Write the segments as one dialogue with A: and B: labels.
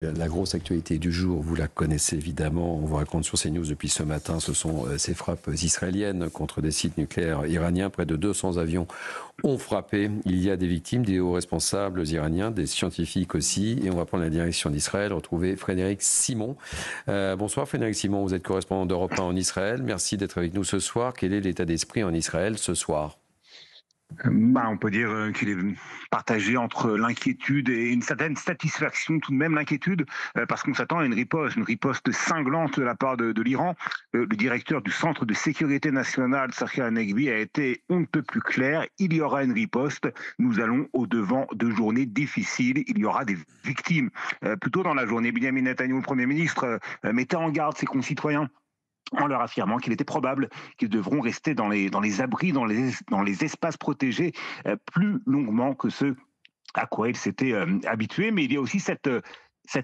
A: La grosse actualité du jour, vous la connaissez évidemment, on vous raconte sur CNews depuis ce matin, ce sont ces frappes israéliennes contre des sites nucléaires iraniens. Près de 200 avions ont frappé. Il y a des victimes, des hauts responsables iraniens, des scientifiques aussi. Et on va prendre la direction d'Israël, retrouver Frédéric Simon. Bonsoir Frédéric Simon, vous êtes correspondant d'Europe 1 en Israël. Merci d'être avec nous ce soir. Quel est l'état d'esprit en Israël ce soir ?
B: On peut dire qu'il est partagé entre l'inquiétude et une certaine satisfaction, tout de même l'inquiétude, parce qu'on s'attend à une riposte cinglante de la part de l'Iran. Le directeur du Centre de sécurité nationale, Tsachi Hanegbi, a été on ne peut plus clair. Il y aura une riposte. Nous allons au-devant de journées difficiles. Il y aura des victimes. Plus tôt dans la journée, Benjamin Netanyahu, le Premier ministre, mettait en garde ses concitoyens en leur affirmant qu'il était probable qu'ils devront rester dans les abris, dans les espaces protégés plus longuement que ceux à quoi ils s'étaient habitués. Mais il y a aussi cette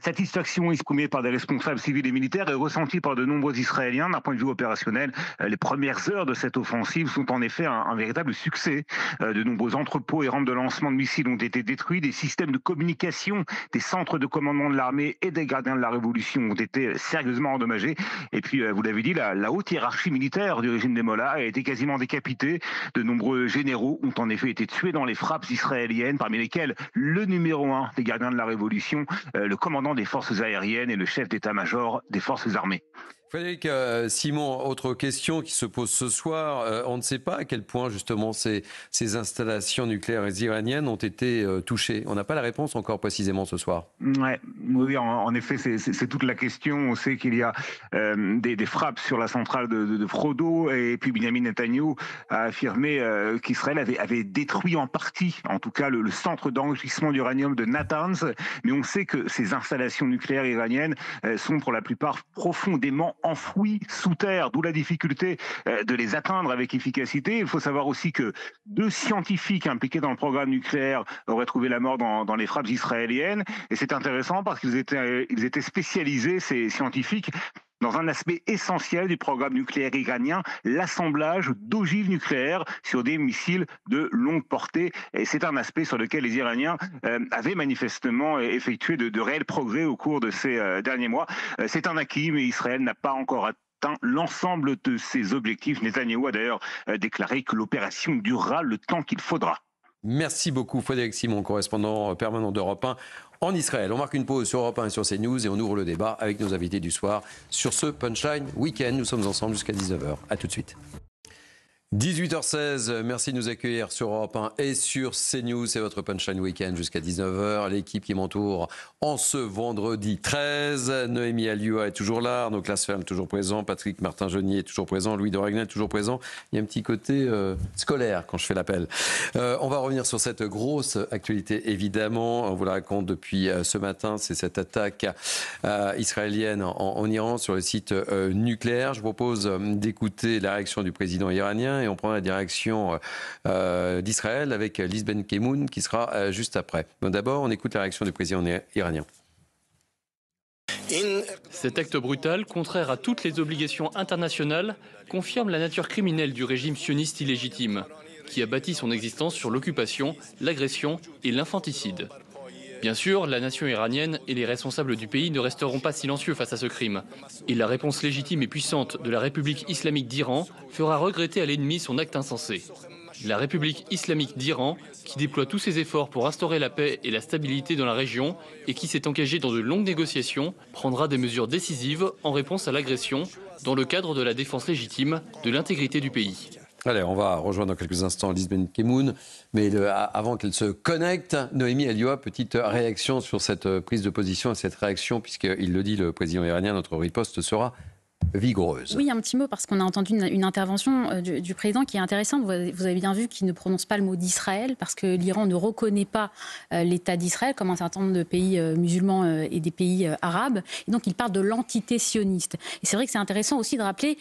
B: satisfaction exprimée par des responsables civils et militaires et ressentie par de nombreux Israéliens d'un point de vue opérationnel. Les premières heures de cette offensive sont en effet un véritable succès. De nombreux entrepôts et rampes de lancement de missiles ont été détruits, des systèmes de communication, des centres de commandement de l'armée et des gardiens de la révolution ont été sérieusement endommagés. Et puis, vous l'avez dit, la haute hiérarchie militaire du régime des Mollahs a été quasiment décapitée. De nombreux généraux ont en effet été tués dans les frappes israéliennes, parmi lesquels le numéro 1 des gardiens de la révolution, le commandant des forces aériennes et le chef d'état-major des forces armées.
A: Frédéric Simon, autre question qui se pose ce soir. On ne sait pas à quel point justement ces installations nucléaires iraniennes ont été touchées. On n'a pas la réponse encore précisément ce soir.
B: Ouais, oui, en effet, c'est toute la question. On sait qu'il y a des frappes sur la centrale de Frodo, et puis Benjamin Netanyahu a affirmé qu'Israël avait détruit en partie, en tout cas, le centre d'enrichissement d'uranium de Natanz. Mais on sait que ces installations nucléaires iraniennes sont pour la plupart profondément enfouis sous terre, d'où la difficulté de les atteindre avec efficacité. Il faut savoir aussi que 2 scientifiques impliqués dans le programme nucléaire auraient trouvé la mort dans les frappes israéliennes. Et c'est intéressant parce qu'ils étaient spécialisés, ces scientifiques, dans un aspect essentiel du programme nucléaire iranien, l'assemblage d'ogives nucléaires sur des missiles de longue portée. Et c'est un aspect sur lequel les Iraniens avaient manifestement effectué de réels progrès au cours de ces derniers mois. C'est un acquis, mais Israël n'a pas encore atteint l'ensemble de ses objectifs. Netanyahou a d'ailleurs déclaré que l'opération durera le temps qu'il faudra.
A: Merci beaucoup Frédéric Simon, correspondant permanent d'Europe 1 en Israël. On marque une pause sur Europe 1 et sur CNews et on ouvre le débat avec nos invités du soir sur ce Punchline Week-end. Nous sommes ensemble jusqu'à 19h. A tout de suite. 18h16, merci de nous accueillir sur Europe 1 et sur CNews. C'est votre Punchline Week-end jusqu'à 19h. L'équipe qui m'entoure en ce vendredi 13. Noémie Alioua est toujours là, Arnaud Klasferm toujours présent, Patrick Martin-Genier est toujours présent, Louis de Ragnel toujours présent. Il y a un petit côté scolaire quand je fais l'appel. On va revenir sur cette grosse actualité, évidemment. On vous la raconte depuis ce matin. C'est cette attaque israélienne en Iran sur le site nucléaire. Je vous propose d'écouter la réaction du président iranien. Et on prend la direction d'Israël avec Liz Ben-Kemoun qui sera juste après. Donc d'abord, on écoute la réaction du président iranien.
C: Cet acte brutal, contraire à toutes les obligations internationales, confirme la nature criminelle du régime sioniste illégitime, qui a bâti son existence sur l'occupation, l'agression et l'infanticide. Bien sûr, la nation iranienne et les responsables du pays ne resteront pas silencieux face à ce crime. Et la réponse légitime et puissante de la République islamique d'Iran fera regretter à l'ennemi son acte insensé. La République islamique d'Iran, qui déploie tous ses efforts pour instaurer la paix et la stabilité dans la région et qui s'est engagée dans de longues négociations, prendra des mesures décisives en réponse à l'agression dans le cadre de la défense légitime de l'intégrité du pays.
A: Allez, on va rejoindre dans quelques instants Liz Ben-Kemoun, mais avant qu'elle se connecte, Noémie Alioua, petite réaction sur cette prise de position et cette réaction, puisqu'il le dit, le président iranien, notre riposte sera vigoureuse.
D: Oui, un petit mot, parce qu'on a entendu une intervention du président qui est intéressante. Vous avez bien vu qu'il ne prononce pas le mot d'Israël, parce que l'Iran ne reconnaît pas l'État d'Israël, comme un certain nombre de pays musulmans et des pays arabes. Et donc, il parle de l'entité sioniste. Et c'est vrai que c'est intéressant aussi de rappeler...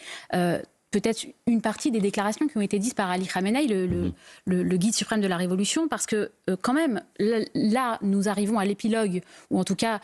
D: peut-être une partie des déclarations qui ont été dites par Ali Khamenei, le guide suprême de la Révolution, parce que quand même, là, nous arrivons à l'épilogue, ou en tout cas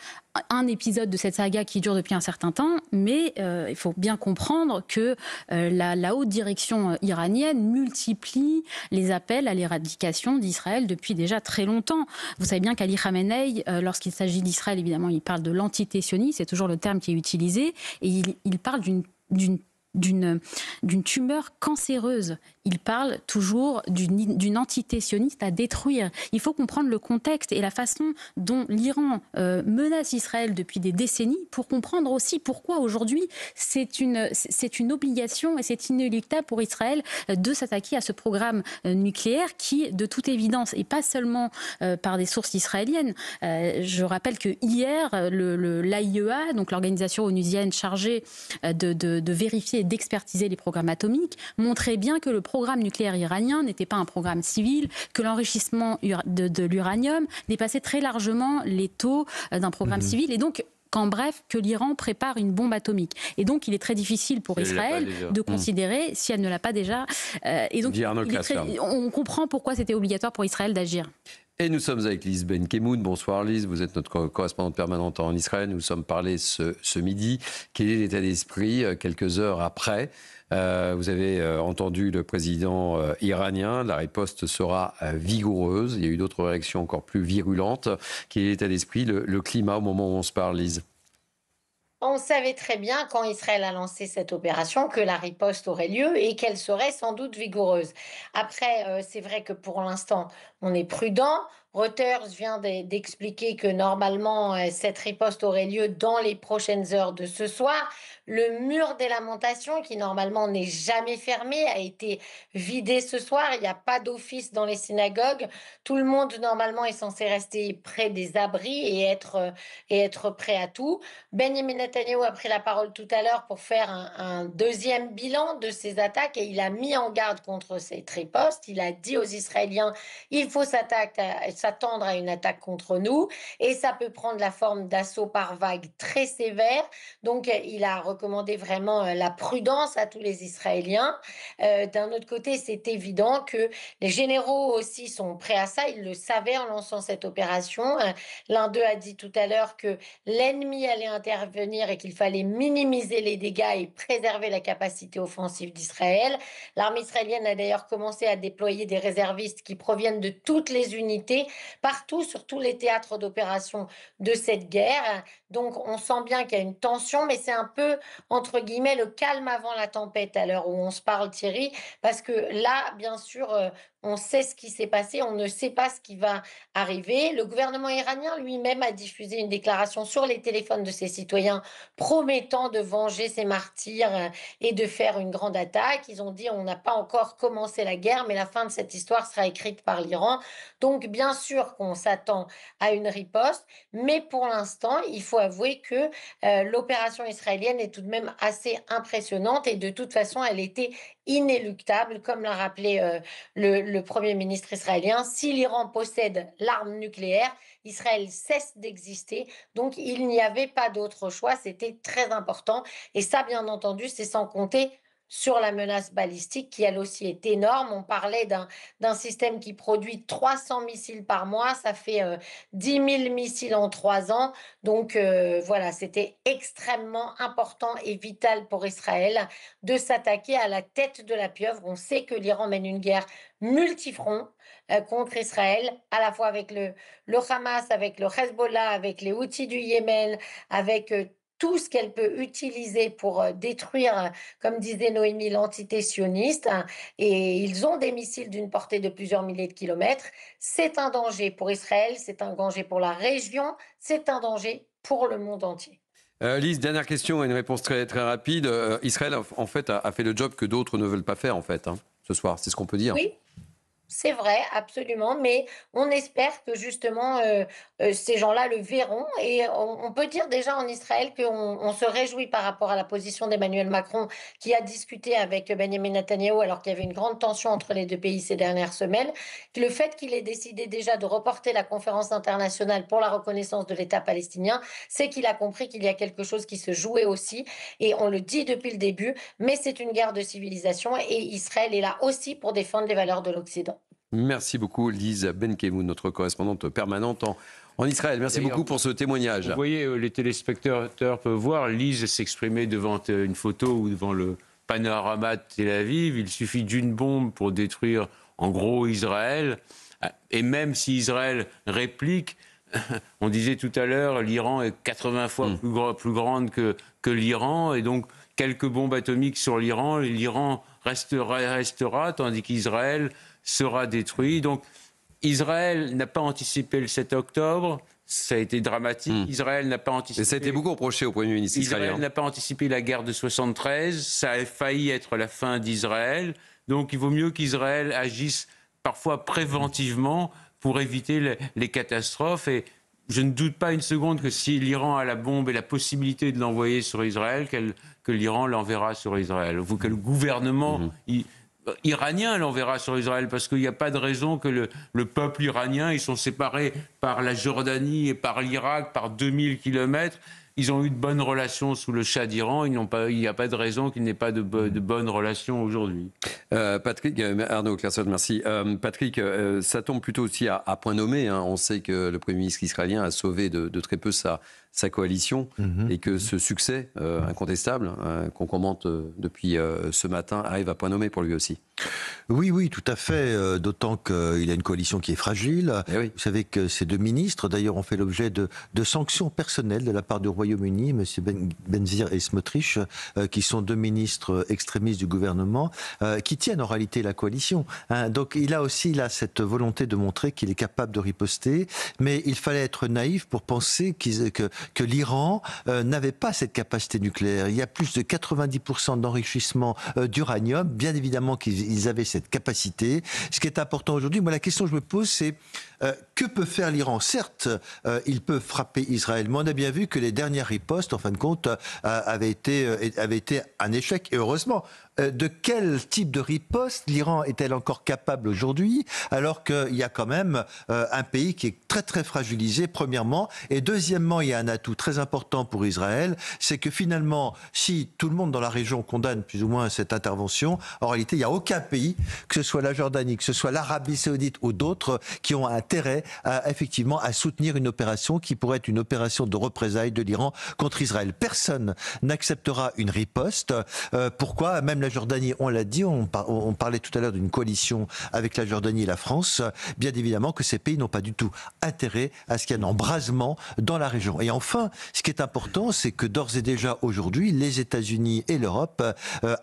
D: un épisode de cette saga qui dure depuis un certain temps, mais il faut bien comprendre que la haute direction iranienne multiplie les appels à l'éradication d'Israël depuis déjà très longtemps. Vous savez bien qu'Ali Khamenei, lorsqu'il s'agit d'Israël, évidemment, il parle de l'entité sioniste, c'est toujours le terme qui est utilisé, et il parle d'une tumeur cancéreuse. Il parle toujours d'une entité sioniste à détruire. Il faut comprendre le contexte et la façon dont l'Iran menace Israël depuis des décennies pour comprendre aussi pourquoi aujourd'hui c'est une obligation et c'est inéluctable pour Israël de s'attaquer à ce programme nucléaire qui, de toute évidence, et pas seulement par des sources israéliennes. Je rappelle que hier, l'AIEA, donc l'organisation onusienne chargée de vérifier et d'expertiser les programmes atomiques, montrait bien que le programme nucléaire iranien n'était pas un programme civil, que l'enrichissement de l'uranium dépassait très largement les taux d'un programme civil. Et donc, qu'en bref, que l'Iran prépare une bombe atomique. Et donc, il est très difficile pour Israël de considérer, si elle ne l'a pas déjà... et donc, on comprend pourquoi c'était obligatoire pour Israël d'agir.
A: Et nous sommes avec Lise Benkemoun. Bonsoir Lise, vous êtes notre correspondante permanente en Israël. Nous sommes parlé ce midi. Quel est l'état d'esprit quelques heures après? Vous avez entendu le président iranien, la riposte sera vigoureuse. Il y a eu d'autres réactions encore plus virulentes. Quel est l'état d'esprit, le climat au moment où on se parle, Lise?
E: On savait très bien, quand Israël a lancé cette opération, que la riposte aurait lieu et qu'elle serait sans doute vigoureuse. Après, c'est vrai que pour l'instant, on est prudent. Reuters vient d'expliquer que normalement, cette riposte aurait lieu dans les prochaines heures de ce soir. Le mur des lamentations, qui normalement n'est jamais fermé, a été vidé ce soir. Il n'y a pas d'office dans les synagogues. Tout le monde, normalement, est censé rester près des abris et être prêt à tout. Benjamin Netanyahu a pris la parole tout à l'heure pour faire un deuxième bilan de ces attaques et il a mis en garde contre cette riposte. Il a dit aux Israéliens, il faut s'attendre à une attaque contre nous et ça peut prendre la forme d'assauts par vague très sévères. Donc, il a recommandé vraiment la prudence à tous les Israéliens. D'un autre côté, c'est évident que les généraux aussi sont prêts à ça. Ils le savaient en lançant cette opération. L'un d'eux a dit tout à l'heure que l'ennemi allait intervenir et qu'il fallait minimiser les dégâts et préserver la capacité offensive d'Israël. L'armée israélienne a d'ailleurs commencé à déployer des réservistes qui proviennent de toutes les unités, partout sur tous les théâtres d'opération de cette guerre. Donc on sent bien qu'il y a une tension, mais c'est un peu, entre guillemets, le calme avant la tempête à l'heure où on se parle, Thierry, parce que là, bien sûr, on sait ce qui s'est passé, on ne sait pas ce qui va arriver. Le gouvernement iranien lui-même a diffusé une déclaration sur les téléphones de ses citoyens promettant de venger ses martyrs et de faire une grande attaque. Ils ont dit on n'a pas encore commencé la guerre, mais la fin de cette histoire sera écrite par l'Iran. Donc bien sûr qu'on s'attend à une riposte, mais pour l'instant, il faut avouer que l'opération israélienne est tout de même assez impressionnante et de toute façon, elle était inéluctable, comme l'a rappelé le Premier ministre israélien. Si l'Iran possède l'arme nucléaire, Israël cesse d'exister. Donc, il n'y avait pas d'autre choix. C'était très important. Et ça, bien entendu, c'est sans compter sur la menace balistique qui, elle aussi, est énorme. On parlait d'un système qui produit 300 missiles par mois. Ça fait 10 000 missiles en 3 ans. Donc, voilà, c'était extrêmement important et vital pour Israël de s'attaquer à la tête de la pieuvre. On sait que l'Iran mène une guerre multifront contre Israël, à la fois avec le Hamas, avec le Hezbollah, avec les Houthis du Yémen, avec tout ce qu'elle peut utiliser pour détruire, comme disait Noémie, l'entité sioniste. Et ils ont des missiles d'une portée de plusieurs milliers de kilomètres. C'est un danger pour Israël, c'est un danger pour la région, c'est un danger pour le monde entier.
A: Lise, dernière question et une réponse très, très rapide. Israël, en fait, a fait le job que d'autres ne veulent pas faire, en fait, ce soir. C'est ce qu'on peut dire.
E: Oui. C'est vrai, absolument, mais on espère que justement, ces gens-là le verront et on peut dire déjà en Israël qu'on se réjouit par rapport à la position d'Emmanuel Macron qui a discuté avec Benjamin Netanyahou alors qu'il y avait une grande tension entre les 2 pays ces dernières semaines. Le fait qu'il ait décidé déjà de reporter la conférence internationale pour la reconnaissance de l'État palestinien, c'est qu'il a compris qu'il y a quelque chose qui se jouait aussi et on le dit depuis le début, mais c'est une guerre de civilisation et Israël est là aussi pour défendre les valeurs de l'Occident.
A: Merci beaucoup, Lise Benkemoun, notre correspondante permanente en Israël. Merci beaucoup pour ce témoignage.
F: Vous voyez, les téléspectateurs peuvent voir Lise s'exprimer devant une photo ou devant le panorama de Tel Aviv. Il suffit d'une bombe pour détruire, en gros, Israël. Et même si Israël réplique, on disait tout à l'heure, l'Iran est 80 fois plus grande que l'Iran. Et donc, quelques bombes atomiques sur l'Iran, l'Iran restera, tandis qu'Israël sera détruit. Donc, Israël n'a pas anticipé le 7 octobre. Ça a été dramatique. Israël n'a pas anticipé.
A: Et ça a été beaucoup reproché au Premier ministre israélien.
F: Israël n'a pas anticipé la guerre de 73. Ça a failli être la fin d'Israël. Donc, il vaut mieux qu'Israël agisse parfois préventivement pour éviter les catastrophes. Et je ne doute pas une seconde que si l'Iran a la bombe et la possibilité de l'envoyer sur Israël, que l'Iran l'enverra sur Israël. Ou que le gouvernement iranien l'enverra sur Israël, parce qu'il n'y a pas de raison que le peuple iranien, ils sont séparés par la Jordanie et par l'Irak, par 2000 kilomètres. Ils ont eu de bonnes relations sous le Shah d'Iran. Il n'y a pas de raison qu'il n'ait pas de bonnes relations aujourd'hui.
A: Patrick, Arnaud Clason, merci. Patrick, ça tombe plutôt aussi à point nommé. Hein. On sait que le Premier ministre israélien a sauvé de très peu sa coalition et que ce succès incontestable qu'on commente depuis ce matin arrive à point nommé pour lui aussi.
G: Oui, tout à fait. D'autant qu'il a une coalition qui est fragile. Oui. Vous savez que ces 2 ministres, d'ailleurs, ont fait l'objet de sanctions personnelles de la part du Royaume-Uni, M. Benzir et Smotrich, qui sont 2 ministres extrémistes du gouvernement, qui tiennent en réalité la coalition. Donc il a aussi là cette volonté de montrer qu'il est capable de riposter, mais il fallait être naïf pour penser que l'Iran n'avait pas cette capacité nucléaire. Il y a plus de 90% d'enrichissement d'uranium. Bien évidemment qu'ils avaient cette capacité. Ce qui est important aujourd'hui, moi la question que je me pose, c'est que peut faire l'Iran ? Certes, il peut frapper Israël, mais on a bien vu que les dernières ripostes, en fin de compte, avaient été un échec, et heureusement. De quel type de riposte l'Iran est-elle encore capable aujourd'hui, alors qu'il y a quand même un pays qui est très très fragilisé, premièrement, et deuxièmement, il y a un atout très important pour Israël, c'est que finalement, si tout le monde dans la région condamne plus ou moins cette intervention, en réalité, il n'y a aucun pays, que ce soit la Jordanie, que ce soit l'Arabie Saoudite ou d'autres, qui ont intérêt effectivement à soutenir une opération qui pourrait être une opération de représailles de l'Iran contre Israël. Personne n'acceptera une riposte. Pourquoi ? Même la Jordanie, on l'a dit, on parlait tout à l'heure d'une coalition avec la Jordanie et la France. Bien évidemment que ces pays n'ont pas du tout intérêt à ce qu'il y ait un embrasement dans la région. Et enfin, ce qui est important, c'est que d'ores et déjà aujourd'hui, les États-Unis et l'Europe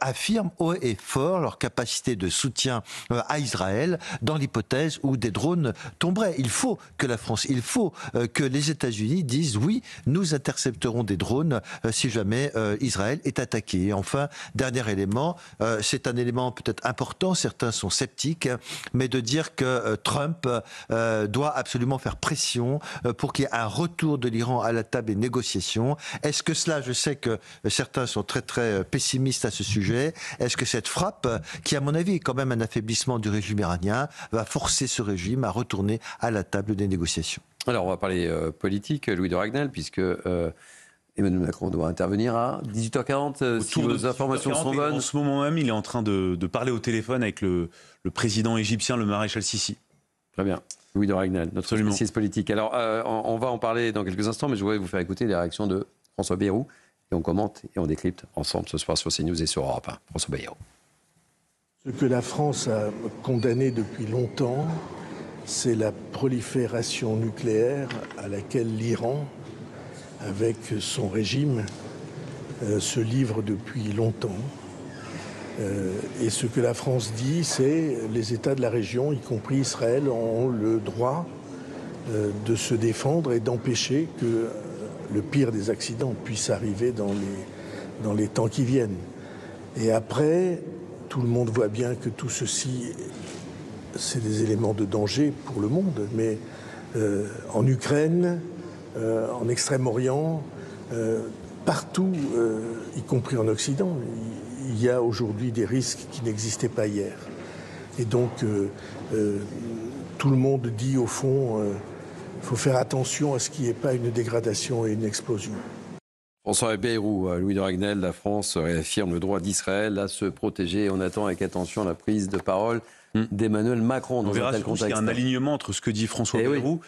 G: affirment haut et fort leur capacité de soutien à Israël dans l'hypothèse où des drones tomberaient. Il faut que la France, il faut que les États-Unis disent oui, nous intercepterons des drones si jamais Israël est attaqué. Et enfin, dernier élément, c'est un élément peut-être important, certains sont sceptiques, mais de dire que Trump doit absolument faire pression pour qu'il y ait un retour de l'Iran à la table des négociations. Est-ce que cela, je sais que certains sont très très pessimistes à ce sujet, est-ce que cette frappe, qui à mon avis est quand même un affaiblissement du régime iranien, va forcer ce régime à retourner à la table des négociations? Alors
A: on va parler politique, Louis de Ragnel, puisque Emmanuel Macron doit intervenir à 18h40, si vos informations sont bonnes.
H: En ce moment même, il est en train de parler au téléphone avec le président égyptien, le maréchal Sissi.
A: Très bien. Louis de Ragnel, notre spécialiste politique. Alors, on va en parler dans quelques instants, mais je voudrais vous faire écouter les réactions de François Bayrou. Et on commente et on décrypte ensemble ce soir sur CNews et sur Europe 1. François Bayrou.
I: Ce que la France a condamné depuis longtemps, c'est la prolifération nucléaire à laquelle l'Iran, avec son régime, se livre depuis longtemps. Et ce que la France dit, c'est les États de la région, y compris Israël, ont le droit de se défendre et d'empêcher que le pire des accidents puisse arriver dans les temps qui viennent. Et après, tout le monde voit bien que tout ceci c'est des éléments de danger pour le monde, mais en Ukraine, en Extrême-Orient, partout, y compris en Occident, il y a aujourd'hui des risques qui n'existaient pas hier. Et donc, tout le monde dit au fond, il faut faire attention à ce qu'il n'y ait pas une dégradation et une explosion.
A: François Bayrou, Louis de Ragnel, la France réaffirme le droit d'Israël à se protéger. On attend avec attention la prise de parole d'Emmanuel Macron dans un tel contexte.
H: Il y a un alignement entre ce que dit François Bayrou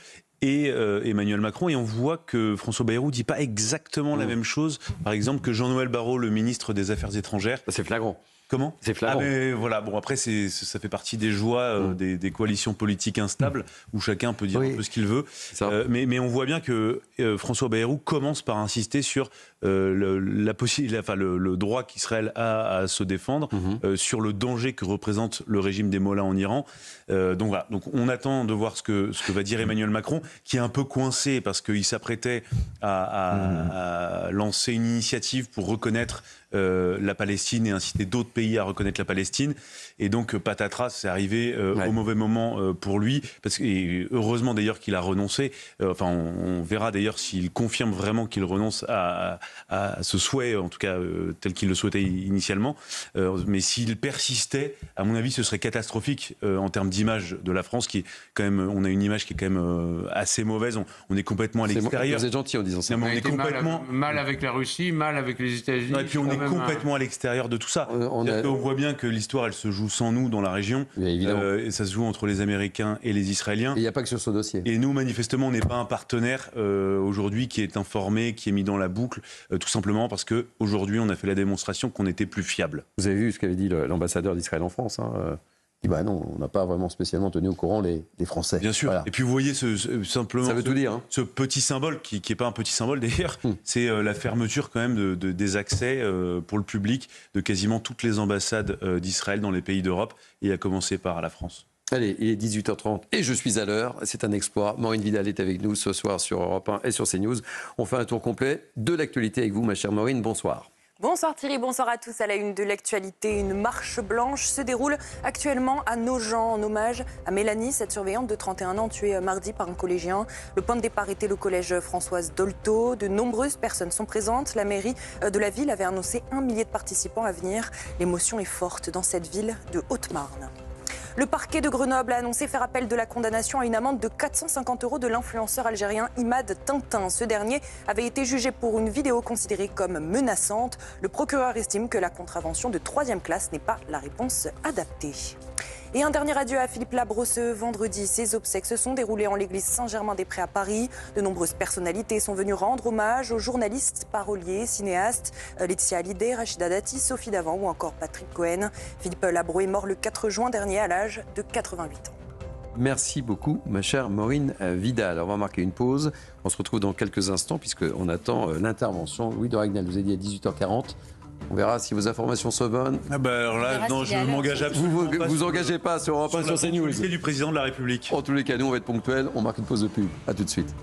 H: et Emmanuel Macron, et on voit que François Bayrou ne dit pas exactement la même chose, par exemple, que Jean-Noël Barrot, le ministre des Affaires étrangères.
A: C'est flagrant.
H: Comment ?
A: C'est flagrant.
H: Mais voilà, bon après ça fait partie des joies des coalitions politiques instables où chacun peut dire un peu ce qu'il veut. Mais on voit bien que François Bayrou commence par insister sur le droit qu'Israël a à se défendre, sur le danger que représente le régime des Mollahs en Iran. Donc voilà, donc on attend de voir ce que va dire Emmanuel Macron, qui est un peu coincé parce qu'il s'apprêtait à lancer une initiative pour reconnaître la Palestine et inciter d'autres pays à reconnaître la Palestine. Et donc, patatras, c'est arrivé au mauvais moment pour lui. Et heureusement d'ailleurs qu'il a renoncé. On verra d'ailleurs s'il confirme vraiment qu'il renonce à ce souhait, en tout cas tel qu'il le souhaitait initialement. Mais s'il persistait, à mon avis, ce serait catastrophique en termes d'image de la France, qui est quand même, on a une image qui est quand même assez mauvaise. On est complètement à l'extérieur.
A: Vous êtes gentil en disant ça.
F: On est complètement mal avec la Russie, mal avec les États-Unis.
H: Et puis on est complètement à l'extérieur de tout ça. On voit bien que l'histoire, elle se joue sans nous dans la région. Et ça se joue entre les Américains et les Israéliens.
A: Il n'y a pas que sur ce dossier.
H: Et nous, manifestement, on n'est pas un partenaire aujourd'hui qui est informé, qui est mis dans la boucle, tout simplement parce qu'aujourd'hui, on a fait la démonstration qu'on était plus fiable.
A: Vous avez vu ce qu'avait dit l'ambassadeur d'Israël en France, hein. Il dit non, on n'a pas vraiment spécialement tenu au courant les Français.
H: Bien sûr. Voilà. Et puis vous voyez simplement
A: ça veut tout dire, hein.
H: Ce petit symbole, qui n'est pas un petit symbole d'ailleurs, c'est la fermeture quand même des accès pour le public de quasiment toutes les ambassades d'Israël dans les pays d'Europe, et à commencer par la France.
A: Allez, il est 18h30 et je suis à l'heure. C'est un exploit. Maureen Vidal est avec nous ce soir sur Europe 1 et sur CNews. On fait un tour complet de l'actualité avec vous, ma chère Maureen. Bonsoir.
J: Bonsoir Thierry, bonsoir à tous. À la une de l'actualité, une marche blanche se déroule actuellement à Nogent en hommage à Mélanie, cette surveillante de 31 ans tuée mardi par un collégien. Le point de départ était le collège Françoise Dolto. De nombreuses personnes sont présentes. La mairie de la ville avait annoncé 1 millier de participants à venir. L'émotion est forte dans cette ville de Haute-Marne. Le parquet de Grenoble a annoncé faire appel de la condamnation à une amende de 450 € de l'influenceur algérien Imad Tintin. Ce dernier avait été jugé pour une vidéo considérée comme menaçante. Le procureur estime que la contravention de 3e classe n'est pas la réponse adaptée. Et un dernier adieu à Philippe Labro ce vendredi. Ses obsèques se sont déroulées en l'église Saint-Germain-des-Prés à Paris. De nombreuses personnalités sont venues rendre hommage aux journalistes, paroliers, cinéastes, Laetitia Hallyday, Rachida Dati, Sophie Davant ou encore Patrick Cohen. Philippe Labro est mort le 4 juin dernier à l'âge de 88 ans.
A: Merci beaucoup, ma chère Maureen Vidal. On va marquer une pause. On se retrouve dans quelques instants puisqu'on attend l'intervention. Louis de Ragnel, vous avez dit à 18h40. On verra si vos informations sont bonnes.
H: Alors là, non, je ne m'engage absolument pas.
A: Vous engagez pas sur Europe 1, sur CNews.
H: C'est du président de la République.
A: En tous les cas, nous, on va être ponctuels. On marque une pause de pub. À tout de suite.